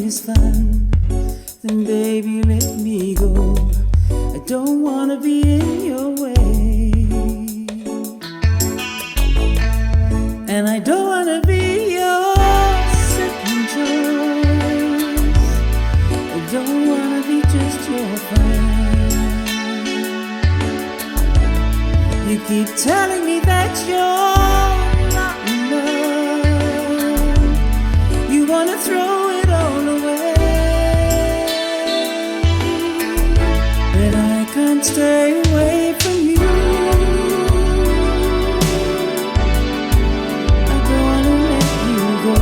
is fun, then baby let me go. I don't wanna be in your way, and I don't wanna be your second choice. I don't wanna be just your friend. You keep telling me that you're not in love. You wanna throw it all away, but I can't stay away from you. I don't wanna let you go,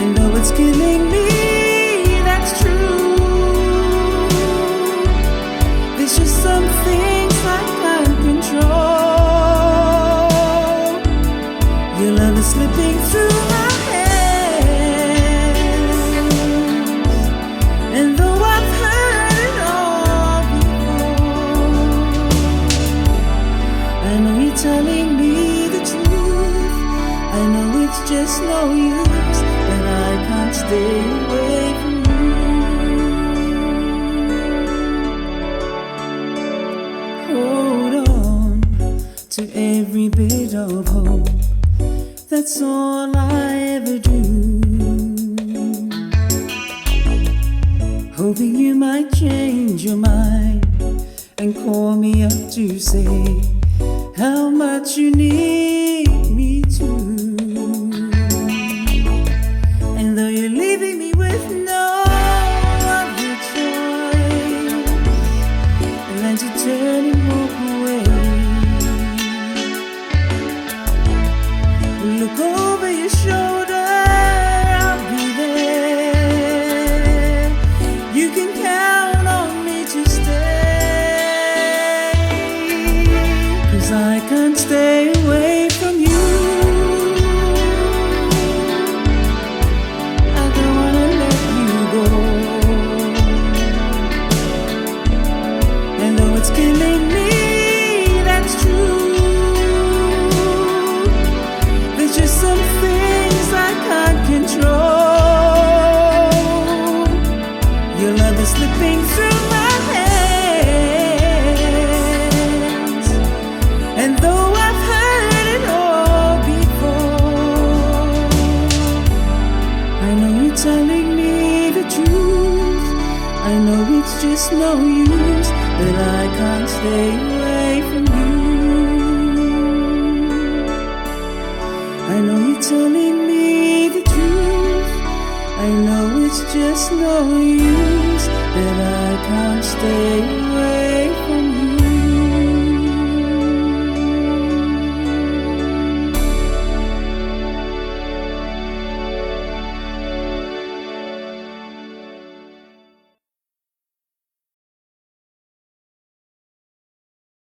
and though it's killing me, that's true. There's just some things I can't control. Your love is slipping through my hands, and though I've heard it all before, I know you're telling me the truth. I know it's just no use, but I can't stay away from you. Hold on to every bit of hope, that's all I ever do. Hoping you might change your mind and call me up to say how much you need me to. And though you're leaving me with no other choice than to turn and walk away, look over your shoulder, I'll be there. You can count on me to stay, 'cause I can't stay away from you. I don't wanna let you go, and though it's killing me, that's true. There's just some things I can't control. Your love is slipping through my hands, and though I've heard it all before, I know you're telling me the truth. I know it's just no use, but I can't stay away from you. I know you're telling me the truth. I know it's just no use, but I can't stay away from